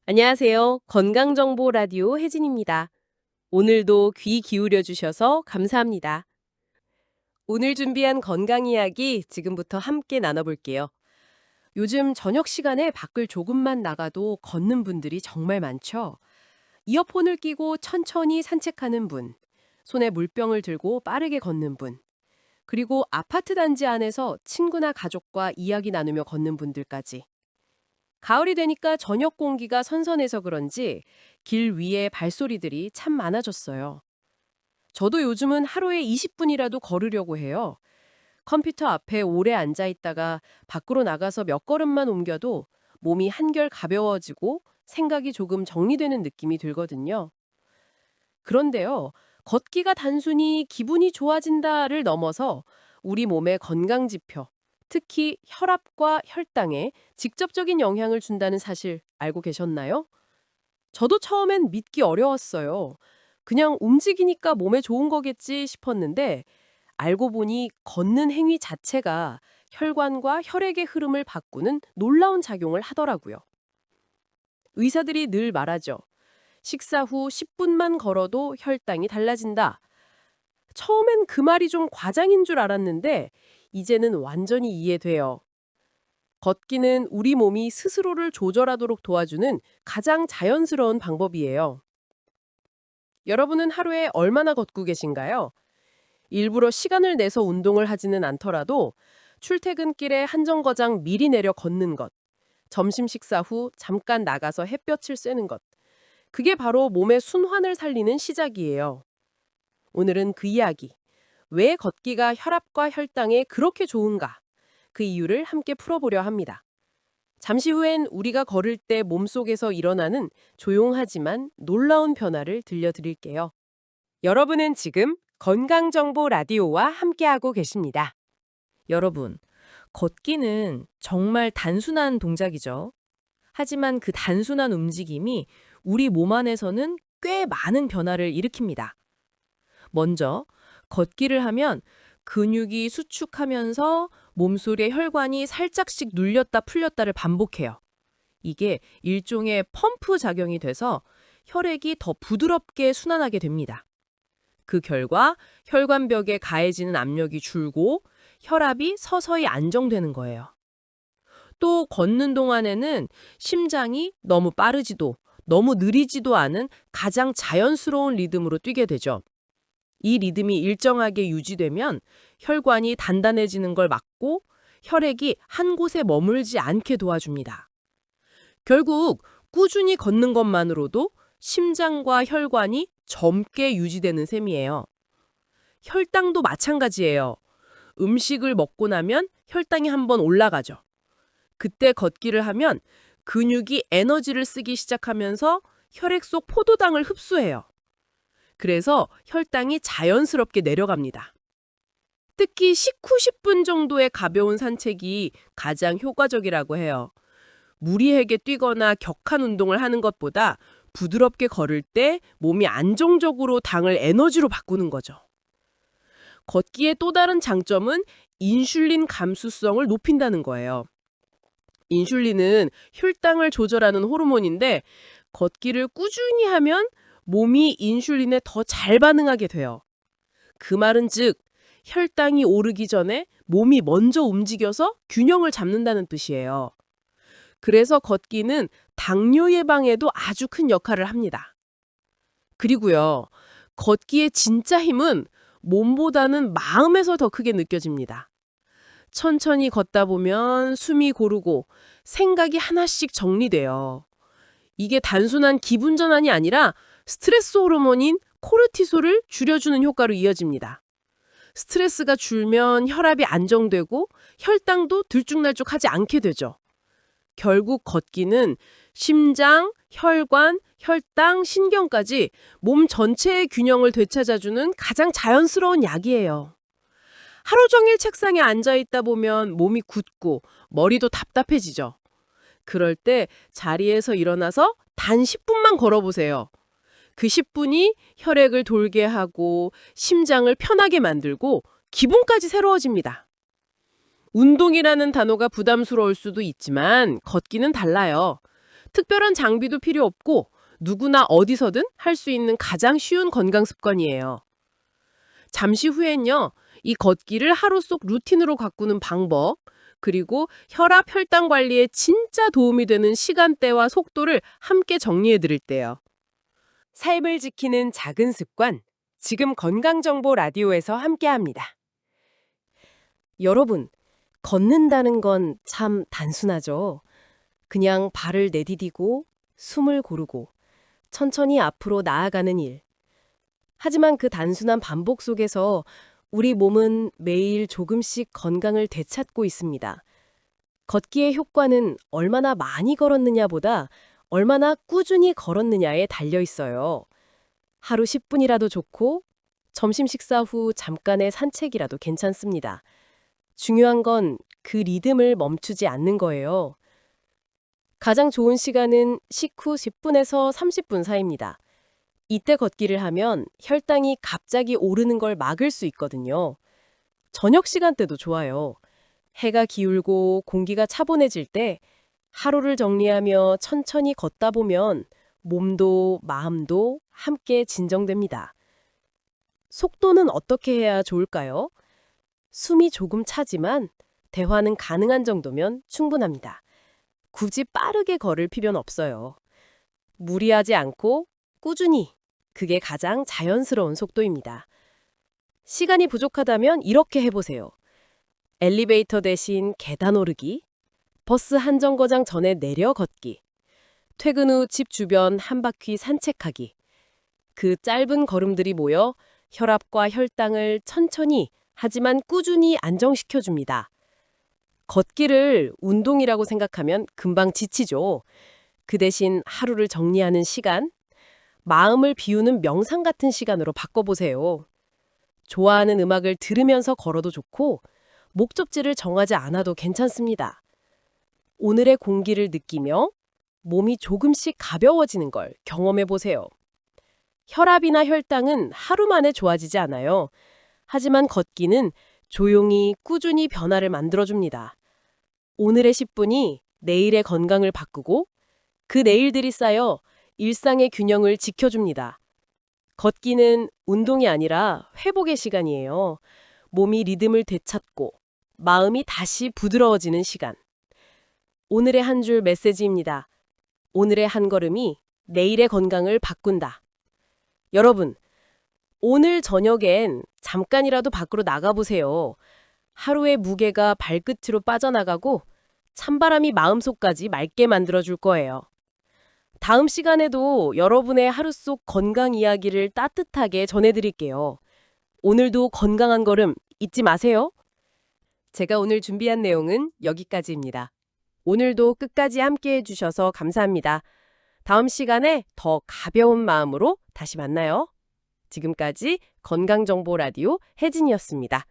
안녕하세요. 건강정보 라디오 혜진입니다. 오늘도 귀 기울여 주셔서 감사합니다. 오늘 준비한 건강 이야기 지금부터 함께 나눠볼게요. 요즘 저녁 시간에 밖을 조금만 나가도 걷는 분들이 정말 많죠. 이어폰을 끼고 천천히 산책하는 분, 손에 물병을 들고 빠르게 걷는 분, 그리고 아파트 단지 안에서 친구나 가족과 이야기 나누며 걷는 분들까지. 가을이 되니까 저녁 공기가 선선해서 그런지 길 위에 발소리들이 참 많아졌어요. 저도 요즘은 하루에 20분이라도 걸으려고 해요. 컴퓨터 앞에 오래 앉아 있다가 밖으로 나가서 몇 걸음만 옮겨도 몸이 한결 가벼워지고 생각이 조금 정리되는 느낌이 들거든요. 그런데요, 걷기가 단순히 기분이 좋아진다를 넘어서 우리 몸의 건강 지표, 특히 혈압과 혈당에 직접적인 영향을 준다는 사실 알고 계셨나요? 저도 처음엔 믿기 어려웠어요. 그냥 움직이니까 몸에 좋은 거겠지 싶었는데 알고 보니 걷는 행위 자체가 혈관과 혈액의 흐름을 바꾸는 놀라운 작용을 하더라고요. 의사들이 늘 말하죠. 식사 후 10분만 걸어도 혈당이 달라진다. 처음엔 그 말이 좀 과장인 줄 알았는데 이제는 완전히 이해돼요. 걷기는 우리 몸이 스스로를 조절하도록 도와주는 가장 자연스러운 방법이에요. 여러분은 하루에 얼마나 걷고 계신가요? 일부러 시간을 내서 운동을 하지는 않더라도 출퇴근길에 한 정거장 미리 내려 걷는 것, 점심 식사 후 잠깐 나가서 햇볕을 쐬는 것, 그게 바로 몸의 순환을 살리는 시작이에요. 오늘은 그 이야기, 왜 걷기가 혈압과 혈당에 그렇게 좋은가? 그 이유를 함께 풀어보려 합니다. 잠시 후엔 우리가 걸을 때 몸속에서 일어나는 조용하지만 놀라운 변화를 들려드릴게요. 여러분은 지금 건강정보 라디오와 함께하고 계십니다. 여러분, 걷기는 정말 단순한 동작이죠. 하지만 그 단순한 움직임이 우리 몸 안에서는 꽤 많은 변화를 일으킵니다. 먼저, 걷기를 하면 근육이 수축하면서 몸속의 혈관이 살짝씩 눌렸다 풀렸다를 반복해요. 이게 일종의 펌프 작용이 돼서 혈액이 더 부드럽게 순환하게 됩니다. 그 결과 혈관벽에 가해지는 압력이 줄고 혈압이 서서히 안정되는 거예요. 또 걷는 동안에는 심장이 너무 빠르지도 너무 느리지도 않은 가장 자연스러운 리듬으로 뛰게 되죠. 이 리듬이 일정하게 유지되면 혈관이 단단해지는 걸 막고 혈액이 한 곳에 머물지 않게 도와줍니다. 결국 꾸준히 걷는 것만으로도 심장과 혈관이 젊게 유지되는 셈이에요. 혈당도 마찬가지예요. 음식을 먹고 나면 혈당이 한번 올라가죠. 그때 걷기를 하면 근육이 에너지를 쓰기 시작하면서 혈액 속 포도당을 흡수해요. 그래서 혈당이 자연스럽게 내려갑니다. 특히 식후 10분 정도의 가벼운 산책이 가장 효과적이라고 해요. 무리하게 뛰거나 격한 운동을 하는 것보다 부드럽게 걸을 때 몸이 안정적으로 당을 에너지로 바꾸는 거죠. 걷기의 또 다른 장점은 인슐린 감수성을 높인다는 거예요. 인슐린은 혈당을 조절하는 호르몬인데 걷기를 꾸준히 하면 몸이 인슐린에 더 잘 반응하게 돼요. 그 말은 즉 혈당이 오르기 전에 몸이 먼저 움직여서 균형을 잡는다는 뜻이에요. 그래서 걷기는 당뇨 예방에도 아주 큰 역할을 합니다. 그리고요, 걷기의 진짜 힘은 몸보다는 마음에서 더 크게 느껴집니다. 천천히 걷다 보면 숨이 고르고 생각이 하나씩 정리돼요. 이게 단순한 기분 전환이 아니라 스트레스 호르몬인 코르티솔을 줄여주는 효과로 이어집니다. 스트레스가 줄면 혈압이 안정되고 혈당도 들쭉날쭉하지 않게 되죠. 결국 걷기는 심장, 혈관, 혈당, 신경까지 몸 전체의 균형을 되찾아주는 가장 자연스러운 약이에요. 하루 종일 책상에 앉아 있다 보면 몸이 굳고 머리도 답답해지죠. 그럴 때 자리에서 일어나서 단 10분만 걸어보세요. 그 10분이 혈액을 돌게 하고 심장을 편하게 만들고 기분까지 새로워집니다. 운동이라는 단어가 부담스러울 수도 있지만 걷기는 달라요. 특별한 장비도 필요 없고 누구나 어디서든 할 수 있는 가장 쉬운 건강 습관이에요. 잠시 후엔요, 이 걷기를 하루 속 루틴으로 가꾸는 방법, 그리고 혈압, 혈당 관리에 진짜 도움이 되는 시간대와 속도를 함께 정리해 드릴 때요. 삶을 지키는 작은 습관, 지금 건강정보 라디오에서 함께합니다. 여러분, 걷는다는 건 참 단순하죠. 그냥 발을 내디디고 숨을 고르고 천천히 앞으로 나아가는 일. 하지만 그 단순한 반복 속에서 우리 몸은 매일 조금씩 건강을 되찾고 있습니다. 걷기의 효과는 얼마나 많이 걸었느냐보다 얼마나 꾸준히 걸었느냐에 달려 있어요. 하루 10분이라도 좋고 점심 식사 후 잠깐의 산책이라도 괜찮습니다. 중요한 건 그 리듬을 멈추지 않는 거예요. 가장 좋은 시간은 식후 10분에서 30분 사이입니다. 이때 걷기를 하면 혈당이 갑자기 오르는 걸 막을 수 있거든요. 저녁 시간대도 좋아요. 해가 기울고 공기가 차분해질 때 하루를 정리하며 천천히 걷다 보면 몸도 마음도 함께 진정됩니다. 속도는 어떻게 해야 좋을까요? 숨이 조금 차지만 대화는 가능한 정도면 충분합니다. 굳이 빠르게 걸을 필요는 없어요. 무리하지 않고 꾸준히, 그게 가장 자연스러운 속도입니다. 시간이 부족하다면 이렇게 해보세요. 엘리베이터 대신 계단 오르기, 버스 한 정거장 전에 내려 걷기, 퇴근 후 집 주변 한 바퀴 산책하기. 그 짧은 걸음들이 모여 혈압과 혈당을 천천히 하지만 꾸준히 안정시켜줍니다. 걷기를 운동이라고 생각하면 금방 지치죠. 그 대신 하루를 정리하는 시간, 마음을 비우는 명상 같은 시간으로 바꿔보세요. 좋아하는 음악을 들으면서 걸어도 좋고 목적지를 정하지 않아도 괜찮습니다. 오늘의 공기를 느끼며 몸이 조금씩 가벼워지는 걸 경험해보세요. 혈압이나 혈당은 하루 만에 좋아지지 않아요. 하지만 걷기는 조용히 꾸준히 변화를 만들어줍니다. 오늘의 10분이 내일의 건강을 바꾸고 그 내일들이 쌓여 일상의 균형을 지켜줍니다. 걷기는 운동이 아니라 회복의 시간이에요. 몸이 리듬을 되찾고 마음이 다시 부드러워지는 시간. 오늘의 한 줄 메시지입니다. 오늘의 한 걸음이 내일의 건강을 바꾼다. 여러분, 오늘 저녁엔 잠깐이라도 밖으로 나가보세요. 하루의 무게가 발끝으로 빠져나가고 찬바람이 마음속까지 맑게 만들어줄 거예요. 다음 시간에도 여러분의 하루 속 건강 이야기를 따뜻하게 전해드릴게요. 오늘도 건강한 걸음 잊지 마세요. 제가 오늘 준비한 내용은 여기까지입니다. 오늘도 끝까지 함께 해주셔서 감사합니다. 다음 시간에 더 가벼운 마음으로 다시 만나요. 지금까지 건강정보 라디오 혜진이었습니다.